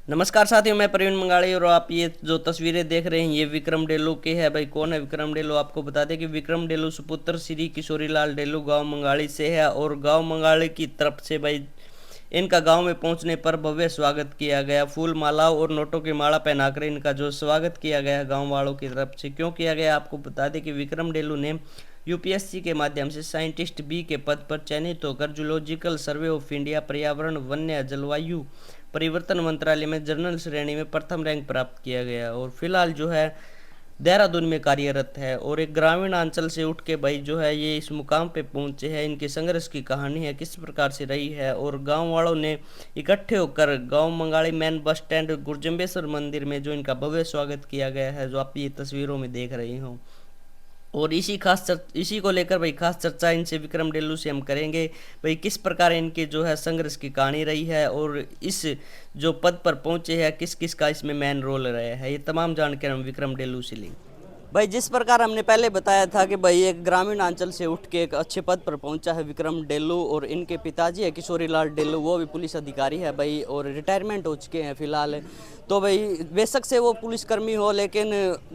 नमस्कार साथियों, मैं प्रवीण मंगाड़ी और आप ये जो तस्वीरें देख रहे हैं ये विक्रम डेलू के है। भाई कौन है विक्रम डेलू? आपको बता दें कि विक्रम डेलू सुपुत्र श्री किशोरीलाल डेलू गांव मंगाड़ी से है और गांव मंगाड़ी की तरफ से भाई इनका गांव में पहुंचने पर भव्य स्वागत किया गया। फूल मालाओं और नोटों की माला पहनाकर इनका जो स्वागत किया गया गांव वालों की तरफ से। क्यों किया गया आपको बता दें कि विक्रम डेलू ने यूपीएससी के माध्यम से साइंटिस्ट बी के पद पर चयनित होकर जूलॉजिकल सर्वे ऑफ इंडिया पर्यावरण वन्य जलवायु परिवर्तन मंत्रालय में जनरल श्रेणी में प्रथम रैंक प्राप्त किया गया और फिलहाल जो है देहरादून में कार्यरत है। और एक ग्रामीण अंचल से उठ के भाई जो है ये इस मुकाम पे पहुंचे हैं। इनके संघर्ष की कहानी है किस प्रकार से रही है और गांव वालों ने इकट्ठे होकर गांव मंगाड़ी मेन बस स्टैंड गुरजम्बेश्वर मंदिर में जो इनका भव्य स्वागत किया गया है, जो आप ये तस्वीरों में देख रही हो। और इसी को लेकर भाई खास चर्चा इनसे विक्रम डेलू से हम करेंगे। भाई किस प्रकार इनके जो है संघर्ष की कहानी रही है और इस जो पद पर पहुंचे हैं किस किस का इसमें मेन रोल रहा है, ये तमाम जानकर हम विक्रम डेलू से लेंगे। भाई जिस प्रकार हमने पहले बताया था कि भाई एक ग्रामीण अंचल से उठ के एक अच्छे पद पर पहुंचा है विक्रम डेलू और इनके पिताजी है किशोरीलाल डेलू, वो भी पुलिस अधिकारी है भाई और रिटायरमेंट हो चुके हैं फिलहाल। तो भाई बेशक से वो पुलिसकर्मी हो, लेकिन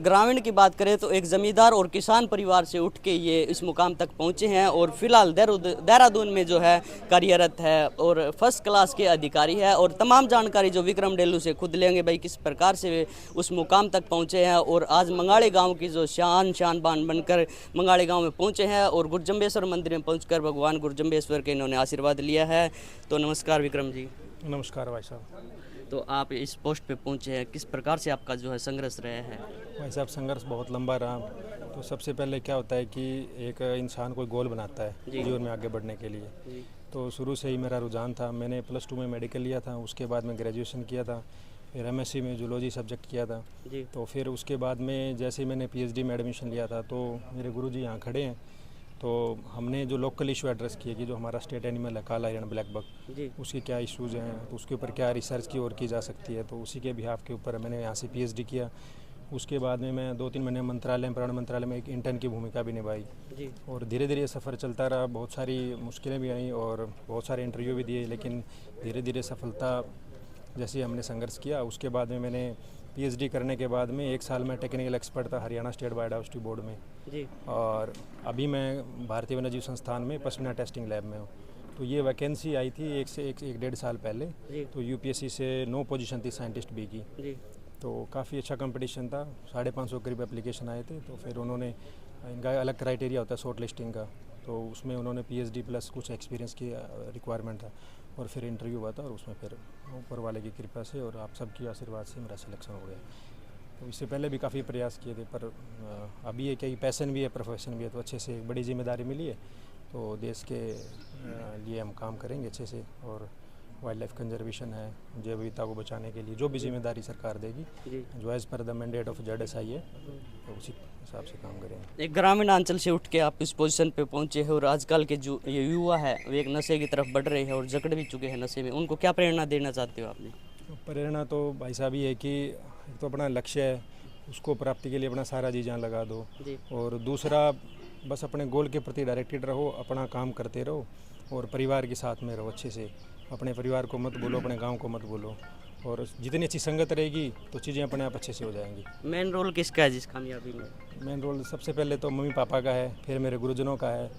ग्रामीण की बात करें तो एक जमींदार और किसान परिवार से उठ के ये इस मुकाम तक पहुंचे हैं और फिलहाल देहरादून में जो है कार्यरत है और फर्स्ट क्लास के अधिकारी है। और तमाम जानकारी जो विक्रम डेलू से खुद लेंगे भाई किस प्रकार से वे उस मुकाम तक पहुंचे हैं और आज मंगाड़ी गांव की जो शान बान बनकर मंगाड़ी गांव में पहुंचे हैं और गुरजम्बेश्वर मंदिर में पहुंचकर भगवान गुरजम्बेश्वर के इन्होंने आशीर्वाद लिया है। तो नमस्कार विक्रम जी। नमस्कार भाई साहब। तो आप इस पोस्ट पे पहुंचे हैं, किस प्रकार से आपका जो है संघर्ष रहा है? भाई साहब संघर्ष बहुत लंबा रहा। तो सबसे पहले क्या होता है कि एक इंसान कोई गोल बनाता है जीवन में आगे बढ़ने के लिए। तो शुरू से ही मेरा रुझान था। मैंने +2 में मेडिकल लिया था, उसके बाद में ग्रेजुएशन किया था, फिर एमएससी में जूलॉजी सब्जेक्ट किया था। तो फिर उसके बाद में जैसे ही मैंने पीएचडी में एडमिशन लिया था तो मेरे गुरुजी यहाँ खड़े हैं। तो हमने जो लोकल इशू एड्रेस किए कि जो हमारा स्टेट एनिमल है काला हिरण ब्लैक बक, उसके क्या इश्यूज़ हैं, तो उसके ऊपर क्या रिसर्च की और की जा सकती है, तो उसी के बिहाफ के ऊपर मैंने यहाँ से पीएचडी किया। उसके बाद में मैं 2-3 महीने पर्यावरण मंत्रालय में एक इंटर्न की भूमिका भी निभाई और धीरे धीरे सफ़र चलता रहा। बहुत सारी मुश्किलें भी आई और बहुत सारे इंटरव्यू भी दिए, लेकिन धीरे धीरे सफलता जैसे हमने संघर्ष किया। उसके बाद में मैंने पीएचडी करने के बाद में 1 साल में टेक्निकल एक्सपर्ट था हरियाणा स्टेट बायोडाइवर्सिटी बोर्ड में और अभी मैं भारतीय वन्यजीव संस्थान में पश्मीना टेस्टिंग लैब में हूँ। तो ये वैकेंसी आई थी एक 1.5 साल पहले। तो यूपीएससी से 9 पोजीशन थी साइंटिस्ट बी की। तो काफ़ी अच्छा कंपटीशन था, 550 करीब एप्लीकेशन आए थे। तो फिर उन्होंने, इनका अलग क्राइटेरिया होता है शॉर्ट लिस्टिंग का, तो उसमें उन्होंने पीएचडी प्लस कुछ एक्सपीरियंस की रिक्वायरमेंट था और फिर इंटरव्यू हुआ था और उसमें फिर ऊपर वाले की कृपा से और आप सबकी आशीर्वाद से मेरा सिलेक्शन हो गया। तो इससे पहले भी काफ़ी प्रयास किए थे, पर अभी ये क्या पैसन भी है, प्रोफेशन भी है, तो अच्छे से एक बड़ी जिम्मेदारी मिली है। तो देश के लिए हम काम करेंगे अच्छे से और वाइल्ड लाइफ कंजर्वेशन है, जैव विविधता को बचाने के लिए जो भी जिम्मेदारी सरकार देगी, जो as per the mandate of ZSI है, तो उसी हिसाब से काम करेंगे। एक ग्रामीण अंचल से उठ के आप इस पोजीशन पे पहुंचे हैं और आजकल के जो ये युवा है वे एक नशे की तरफ बढ़ रहे हैं और जकड़ भी चुके हैं नशे में, उनको क्या प्रेरणा देना चाहते हो आपने? प्रेरणा तो भाई साहब ये है कि एक तो अपना लक्ष्य है, उसको प्राप्ति के लिए अपना सारा जी जान लगा दो और दूसरा बस अपने गोल के प्रति डायरेक्टेड रहो, अपना काम करते रहो और परिवार के साथ में रहो अच्छे से। अपने परिवार को मत बोलो, अपने गांव को मत बोलो और जितनी अच्छी संगत रहेगी तो चीज़ें अपने आप अच्छे से हो जाएंगी। मेन रोल किसका है जिस कामयाबी में? मेन रोल सबसे पहले तो मम्मी पापा का है, फिर मेरे गुरुजनों का है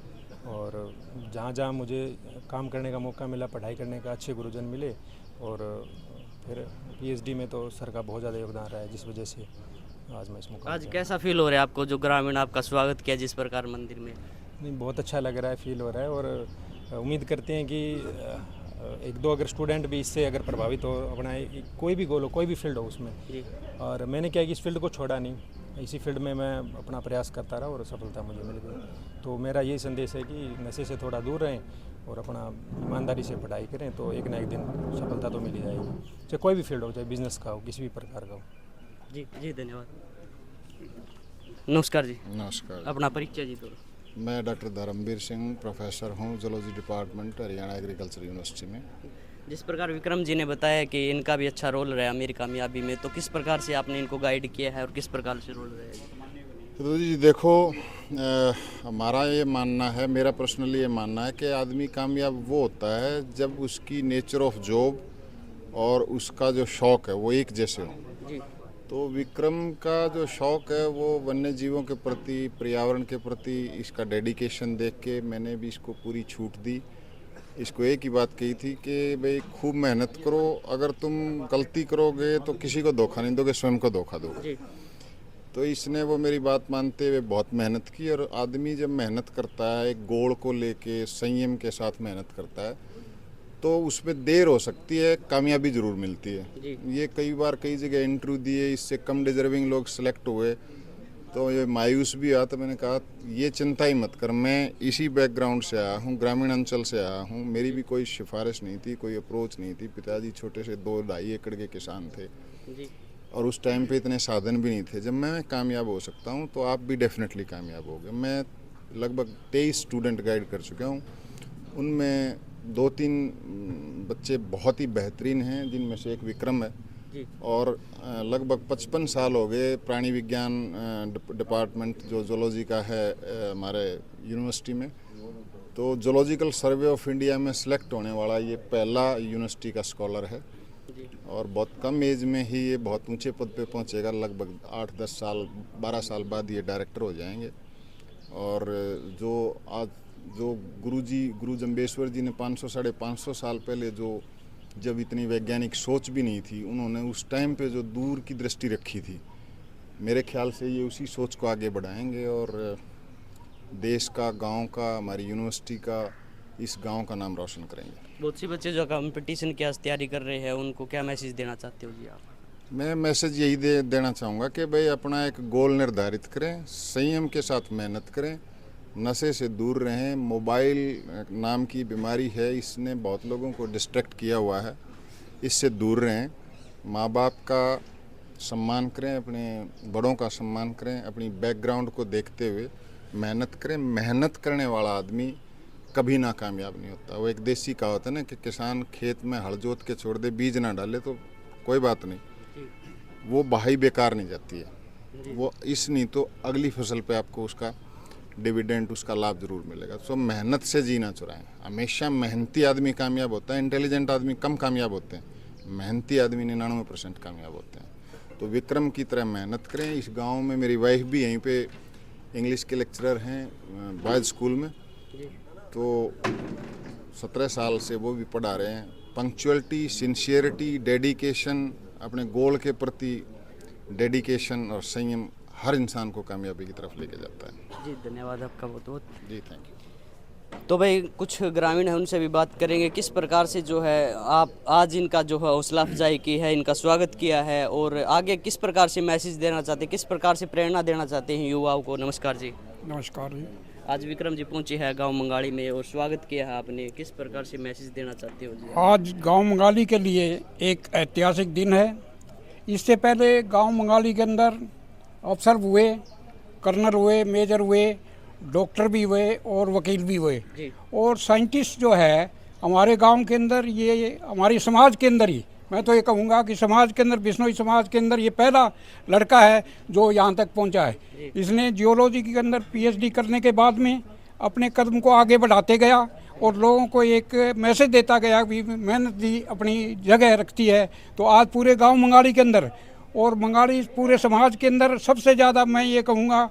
और जहाँ जहाँ मुझे काम करने का मौका मिला, पढ़ाई करने का, अच्छे गुरुजन मिले और फिर पीएचडी में तो सर का बहुत ज़्यादा योगदान रहा है, जिस वजह से आज मैं इस मुकाम। आज कैसा फील हो रहा है आपको जो ग्रामीण आपका स्वागत किया जिस प्रकार मंदिर में? नहीं, बहुत अच्छा लग रहा है, फील हो रहा है और उम्मीद करते हैं कि 1-2 अगर स्टूडेंट भी इससे अगर प्रभावित हो, अपना कोई भी गोल हो, कोई भी फील्ड हो उसमें। और मैंने क्या कि इस फील्ड को छोड़ा नहीं, इसी फील्ड में मैं अपना प्रयास करता रहा और सफलता मुझे मिल गई। तो मेरा यही संदेश है कि नशे से थोड़ा दूर रहें और अपना ईमानदारी से पढ़ाई करें, तो एक ना एक दिन सफलता तो मिल ही जाएगी, चाहे कोई भी फील्ड हो, चाहे बिजनेस का हो, किसी भी प्रकार का हो। जी जी धन्यवाद। नमस्कार जी। नमस्कार। अपना परिचय जी तो? मैं डॉक्टर धर्मवीर सिंह, प्रोफेसर हूँ zoology department Haryana agriculture university में। जिस प्रकार विक्रम जी ने बताया कि इनका भी अच्छा रोल रहा है मेरी कामयाबी में, तो किस प्रकार से आपने इनको गाइड किया है और किस प्रकार से रोल रहा है? तो जी देखो, हमारा ये मानना है, मेरा पर्सनली ये मानना है कि आदमी कामयाब वो होता है जब उसकी नेचर ऑफ जॉब और उसका जो शौक है वो एक जैसे हो। जी तो विक्रम का जो शौक है वो वन्य जीवों के प्रति, पर्यावरण के प्रति इसका डेडिकेशन देख के मैंने भी इसको पूरी छूट दी। इसको एक ही बात कही थी कि भाई खूब मेहनत करो, अगर तुम गलती करोगे तो किसी को धोखा नहीं दोगे, स्वयं को धोखा दोगे। जी तो इसने वो मेरी बात मानते हुए बहुत मेहनत की। और आदमी जब मेहनत करता है, एक गोल को लेके संयम के साथ मेहनत करता है, तो उसमें देर हो सकती है, कामयाबी ज़रूर मिलती है। जी। ये कई बार कई जगह इंटरव्यू दिए, इससे कम डिजर्विंग लोग सेलेक्ट हुए, तो ये मायूस भी हुआ। तो मैंने कहा ये चिंता ही मत कर, मैं इसी बैकग्राउंड से आया हूँ, ग्रामीण अंचल से आया हूँ, मेरी भी कोई सिफारिश नहीं थी, कोई अप्रोच नहीं थी। पिताजी छोटे से 2-2.5 एकड़ के किसान थे जी और उस टाइम पे इतने साधन भी नहीं थे। जब मैं कामयाब हो सकता हूँ तो आप भी डेफिनेटली कामयाब होगे। मैं लगभग 23 स्टूडेंट गाइड कर चुका हूँ, उनमें 2-3 बच्चे बहुत ही बेहतरीन हैं, जिनमें से एक विक्रम है। जी और लगभग 55 साल हो गए प्राणी विज्ञान डिपार्टमेंट जो जूलॉजी का है हमारे यूनिवर्सिटी में। तो जूलॉजिकल सर्वे ऑफ इंडिया में सिलेक्ट होने वाला ये पहला यूनिवर्सिटी का स्कॉलर है। जी और बहुत कम एज में ही ये बहुत ऊंचे पद पे पहुंचेगा। लगभग 8-10 साल 12 साल बाद ये डायरेक्टर हो जाएंगे। और जो आज जो गुरु जम्बेश्वर जी ने 500-550 साल पहले जो, जब इतनी वैज्ञानिक सोच भी नहीं थी, उन्होंने उस टाइम पे जो दूर की दृष्टि रखी थी, मेरे ख्याल से ये उसी सोच को आगे बढ़ाएंगे और देश का, गांव का, हमारी यूनिवर्सिटी का, इस गांव का नाम रोशन करेंगे। बहुत सी बच्चे जो कंपटीशन की आज तैयारी कर रहे हैं, उनको क्या मैसेज देना चाहते हो जी आप? मैं मैसेज यही देना चाहूँगा कि भाई अपना एक गोल निर्धारित करें, संयम के साथ मेहनत करें, नशे से दूर रहें। मोबाइल नाम की बीमारी है, इसने बहुत लोगों को डिस्ट्रैक्ट किया हुआ है, इससे दूर रहें। माँ बाप का सम्मान करें, अपने बड़ों का सम्मान करें, अपनी बैकग्राउंड को देखते हुए मेहनत करें। मेहनत करने वाला आदमी कभी ना कामयाब नहीं होता। वो एक देसी कहावत है ना कि किसान खेत में हल जोत के छोड़ दे, बीज ना डाले तो कोई बात नहीं, वो बहाई बेकार नहीं जाती है। वो इस नहीं तो अगली फसल पे आपको उसका डिविडेंड, उसका लाभ जरूर मिलेगा। तो मेहनत से जीना चुराएं। हमेशा मेहनती आदमी कामयाब होता है, इंटेलिजेंट आदमी कम कामयाब होते हैं, मेहनती आदमी 99% कामयाब होते हैं। तो विक्रम की तरह मेहनत करें। इस गांव में मेरी वाइफ भी यहीं पे इंग्लिश के लेक्चरर हैं बॉयज़ स्कूल में, तो 17 साल से वो भी पढ़ा रहे हैं। पंक्चुअलिटी, सिंसियरिटी, डेडिकेशन, अपने गोल के प्रति डेडिकेशन और संयम हर इंसान को कामयाबी की तरफ लेके जाता है। जी धन्यवाद आपका बहुत बहुत। जी थैंक यू। तो भाई कुछ ग्रामीण है, उनसे भी बात करेंगे किस प्रकार से जो है आप आज इनका जो है हौसला अफजाई की है, इनका स्वागत किया है और आगे किस प्रकार से मैसेज देना चाहते हैं, किस प्रकार से प्रेरणा देना चाहते हैं युवाओं को। नमस्कार जी। नमस्कार जी। आज विक्रम जी पहुंचे हैं गांव मंगाड़ी में और स्वागत किया है आपने, किस प्रकार से मैसेज देना चाहते हो जी? आज गांव मंगाली के लिए एक ऐतिहासिक दिन है। इससे पहले गांव मंगाली के अंदर अफसर हुए, कर्नल हुए, मेजर हुए, डॉक्टर भी हुए और वकील भी हुए जी। और साइंटिस्ट जो है हमारे गांव के अंदर, ये हमारे समाज के अंदर ही, मैं तो ये कहूँगा कि समाज के अंदर, बिश्नोई समाज के अंदर ये पहला लड़का है जो यहाँ तक पहुँचा है। इसने जियोलॉजी के अंदर PhD करने के बाद में अपने कदम को आगे बढ़ाते गया और लोगों को एक मैसेज देता गया कि मेहनत भी अपनी जगह रखती है। तो आज पूरे गांव मंगाड़ी के अंदर और मंगाड़ी पूरे समाज के अंदर सबसे ज़्यादा मैं ये कहूँगा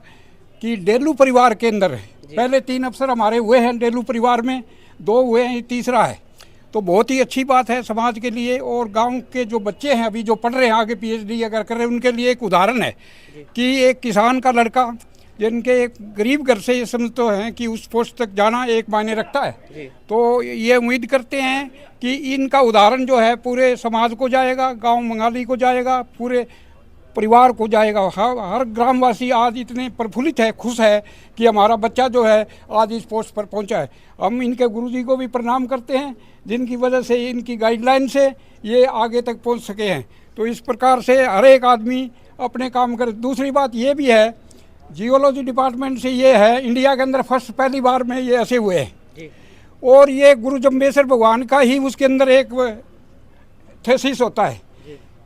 कि डेलू परिवार के अंदर पहले 3 अफसर हमारे हुए हैं डेलू परिवार में, 2 हुए हैं, तीसरा है। तो बहुत ही अच्छी बात है समाज के लिए। और गांव के जो बच्चे हैं अभी जो पढ़ रहे हैं, आगे PhD अगर कर रहे हैं, उनके लिए एक उदाहरण है कि एक किसान का लड़का, जिनके एक गरीब घर से ये समझते हैं कि उस पोस्ट तक जाना एक मायने रखता है। तो ये उम्मीद करते हैं कि इनका उदाहरण जो है पूरे समाज को जाएगा, गांव मंगाली को जाएगा, पूरे परिवार को जाएगा। हर ग्रामवासी आज इतने प्रफुल्लित है, खुश है कि हमारा बच्चा जो है आज इस पोस्ट पर पहुंचा है। हम इनके गुरुजी को भी प्रणाम करते हैं, जिनकी वजह से, इनकी गाइडलाइन से ये आगे तक पहुंच सके हैं। तो इस प्रकार से हर एक आदमी अपने काम करे। दूसरी बात ये भी है, जियोलॉजी डिपार्टमेंट से ये है इंडिया के अंदर फर्स्ट, पहली बार में ये ऐसे हुए हैं। और ये गुरु जम्बेश्वर भगवान का ही उसके अंदर एक थीसिस होता है,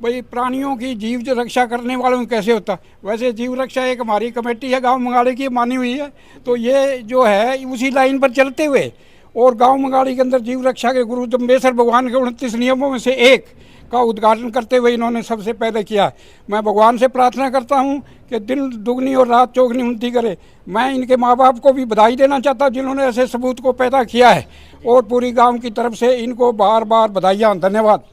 भाई प्राणियों की जीव रक्षा करने वालों को कैसे होता है। वैसे जीव रक्षा एक हमारी कमेटी है गांव मंगाड़ी की, मानी हुई है। तो ये जो है उसी लाइन पर चलते हुए और गांव मंगाड़ी के अंदर जीव रक्षा के गुरु जम्बेश्वर भगवान के 29 नियमों में से एक का उद्घाटन करते हुए इन्होंने सबसे पहले किया है। मैं भगवान से प्रार्थना करता हूं कि दिन दुगनी और रात चौगनी उन्नति करे। मैं इनके माँ बाप को भी बधाई देना चाहता हूं जिन्होंने ऐसे सबूत को पैदा किया है, और पूरी गांव की तरफ से इनको बार बार बधाइयाँ। धन्यवाद।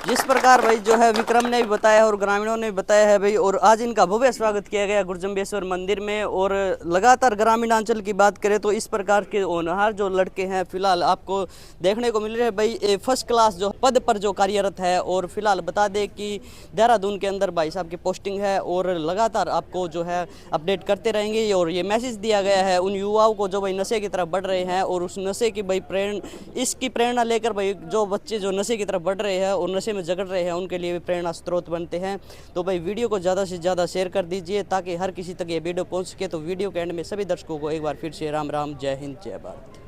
जिस प्रकार भाई जो है विक्रम ने भी बताया और ग्रामीणों ने भी बताया है भाई, और आज इनका भव्य स्वागत किया गया गुरजम्बेश्वर मंदिर में। और लगातार ग्रामीण अंचल की बात करें तो इस प्रकार के होनहार जो लड़के हैं फिलहाल आपको देखने को मिल रहे हैं भाई। फर्स्ट क्लास जो पद पर जो कार्यरत है, और फिलहाल बता दें कि देहरादून के अंदर भाई साहब की पोस्टिंग है, और लगातार आपको जो है अपडेट करते रहेंगे। और ये मैसेज दिया गया है उन युवाओं को जो भाई नशे की तरफ बढ़ रहे हैं, और उस नशे की भाई इसकी प्रेरणा लेकर भाई जो बच्चे जो नशे की तरफ बढ़ रहे हैं और नशे में जगड़ रहे हैं उनके लिए भी प्रेरणा स्रोत बनते हैं। तो भाई वीडियो को ज़्यादा से ज़्यादा शेयर कर दीजिए ताकि हर किसी तक ये वीडियो पहुंच सके। तो वीडियो के एंड में सभी दर्शकों को एक बार फिर से राम राम, जय हिंद, जय भारत।